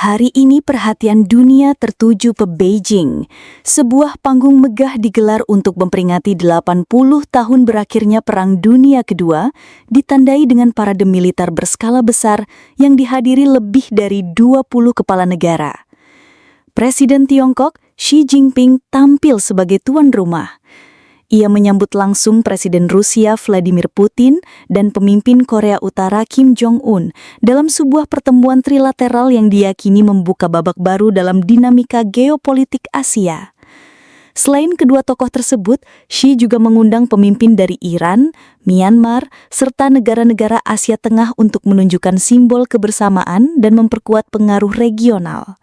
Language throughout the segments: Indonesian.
Hari ini perhatian dunia tertuju ke Beijing. Sebuah panggung megah digelar untuk memperingati 80 tahun berakhirnya Perang Dunia Kedua, ditandai dengan parade militer berskala besar yang dihadiri lebih dari 20 kepala negara. Presiden Tiongkok, Xi Jinping, tampil sebagai tuan rumah. Ia menyambut langsung Presiden Rusia Vladimir Putin dan pemimpin Korea Utara Kim Jong-un dalam sebuah pertemuan trilateral yang diyakini membuka babak baru dalam dinamika geopolitik Asia. Selain kedua tokoh tersebut, Xi juga mengundang pemimpin dari Iran, Myanmar, serta negara-negara Asia Tengah untuk menunjukkan simbol kebersamaan dan memperkuat pengaruh regional.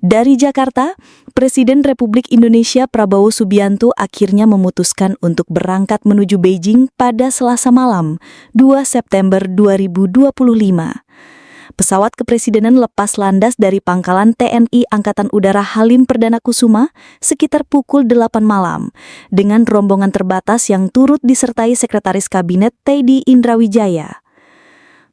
Dari Jakarta, Presiden Republik Indonesia Prabowo Subianto akhirnya memutuskan untuk berangkat menuju Beijing pada Selasa malam, 2 September 2025. Pesawat kepresidenan lepas landas dari pangkalan TNI Angkatan Udara Halim Perdana Kusuma sekitar pukul 8 malam, dengan rombongan terbatas yang turut disertai Sekretaris Kabinet Teddy Indrawijaya.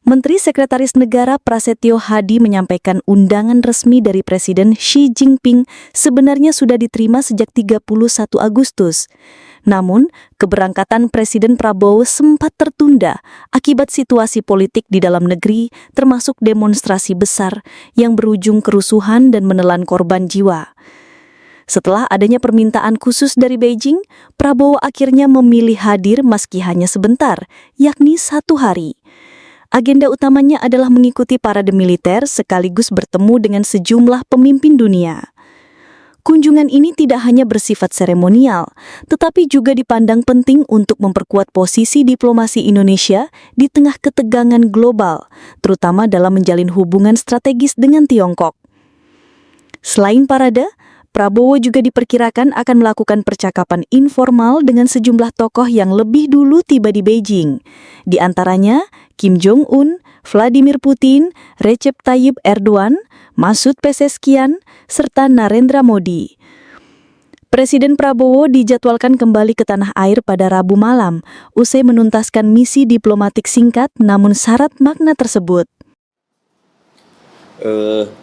Menteri Sekretaris Negara Prasetyo Hadi menyampaikan undangan resmi dari Presiden Xi Jinping sebenarnya sudah diterima sejak 31 Agustus. Namun, keberangkatan Presiden Prabowo sempat tertunda akibat situasi politik di dalam negeri, termasuk demonstrasi besar yang berujung kerusuhan dan menelan korban jiwa. Setelah adanya permintaan khusus dari Beijing, Prabowo akhirnya memilih hadir meski hanya sebentar, yakni 1 hari. Agenda utamanya adalah mengikuti parade militer sekaligus bertemu dengan sejumlah pemimpin dunia. Kunjungan ini tidak hanya bersifat seremonial, tetapi juga dipandang penting untuk memperkuat posisi diplomasi Indonesia di tengah ketegangan global, terutama dalam menjalin hubungan strategis dengan Tiongkok. Selain parade, Prabowo juga diperkirakan akan melakukan percakapan informal dengan sejumlah tokoh yang lebih dulu tiba di Beijing. Di antaranya Kim Jong-un, Vladimir Putin, Recep Tayyip Erdogan, Masoud Pezeshkian, serta Narendra Modi. Presiden Prabowo dijadwalkan kembali ke tanah air pada Rabu malam, usai menuntaskan misi diplomatik singkat namun syarat makna tersebut.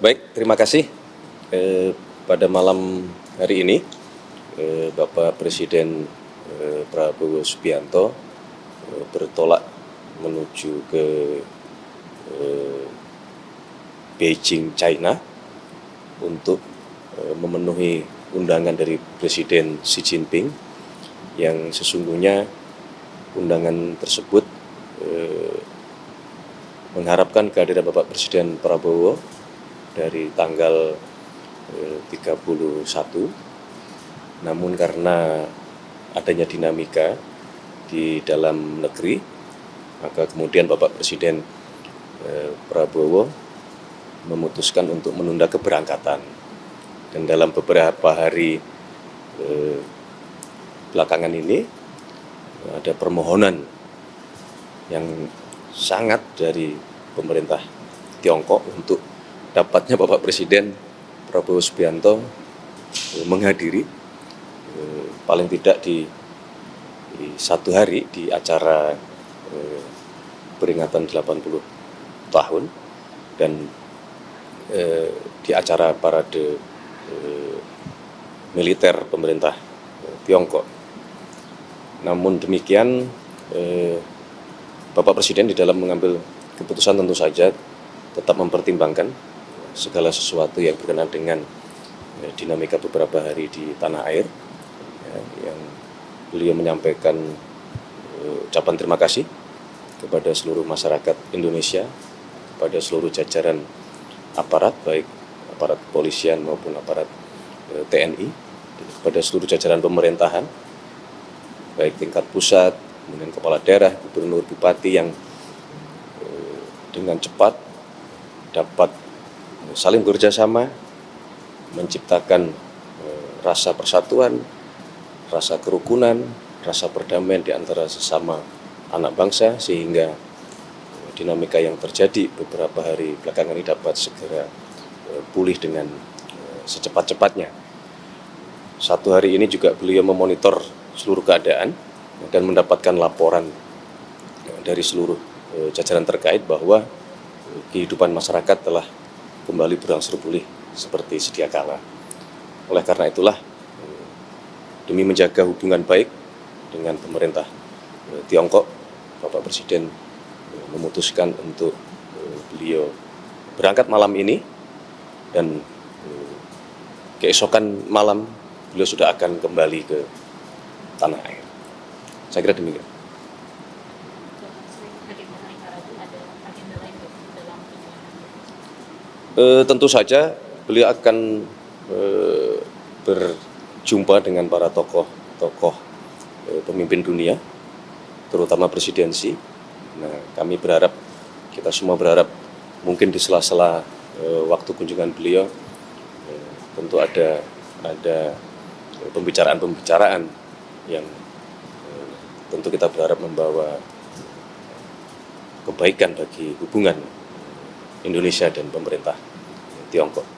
Baik, terima kasih. Pada malam hari ini, Bapak Presiden Prabowo Subianto bertolak menuju ke Beijing, China untuk memenuhi undangan dari Presiden Xi Jinping yang sesungguhnya undangan tersebut mengharapkan kehadiran Bapak Presiden Prabowo dari tanggal 31, namun karena adanya dinamika di dalam negeri, maka kemudian Bapak Presiden Prabowo memutuskan untuk menunda keberangkatan. Dan dalam beberapa hari belakangan ini ada permohonan yang sangat dari pemerintah Tiongkok untuk dapatnya Bapak Presiden Prabowo Subianto menghadiri paling tidak di 1 hari di acara peringatan 80 tahun dan di acara parade militer pemerintah Tiongkok. Namun demikian, Bapak Presiden di dalam mengambil keputusan tentu saja tetap mempertimbangkan segala sesuatu yang berkenaan dengan dinamika beberapa hari di tanah air, yang beliau menyampaikan ucapan terima kasih kepada seluruh masyarakat Indonesia, kepada seluruh jajaran aparat, baik aparat kepolisian maupun aparat TNI, kepada seluruh jajaran pemerintahan, baik tingkat pusat, kemudian kepala daerah, gubernur, bupati yang dengan cepat dapat saling bekerja sama, menciptakan rasa persatuan, rasa kerukunan, rasa perdamaian di antara sesama anak bangsa, sehingga dinamika yang terjadi beberapa hari belakangan ini dapat segera pulih dengan secepat-cepatnya. 1 hari ini juga beliau memonitor seluruh keadaan dan mendapatkan laporan dari seluruh jajaran terkait bahwa kehidupan masyarakat telah kembali berangsur pulih seperti sedia kala. Oleh karena itulah, demi menjaga hubungan baik dengan pemerintah Tiongkok, Bapak Presiden memutuskan untuk beliau berangkat malam ini, dan keesokan malam beliau sudah akan kembali ke tanah air. Saya kira demikian. Tentu saja beliau akan berjumpa dengan para tokoh pemimpin dunia, terutama presidensi. Nah, kami berharap, kita semua berharap mungkin di sela-sela waktu kunjungan beliau tentu ada pembicaraan-pembicaraan yang tentu kita berharap membawa kebaikan bagi hubungan Indonesia dan pemerintah Tiongkok.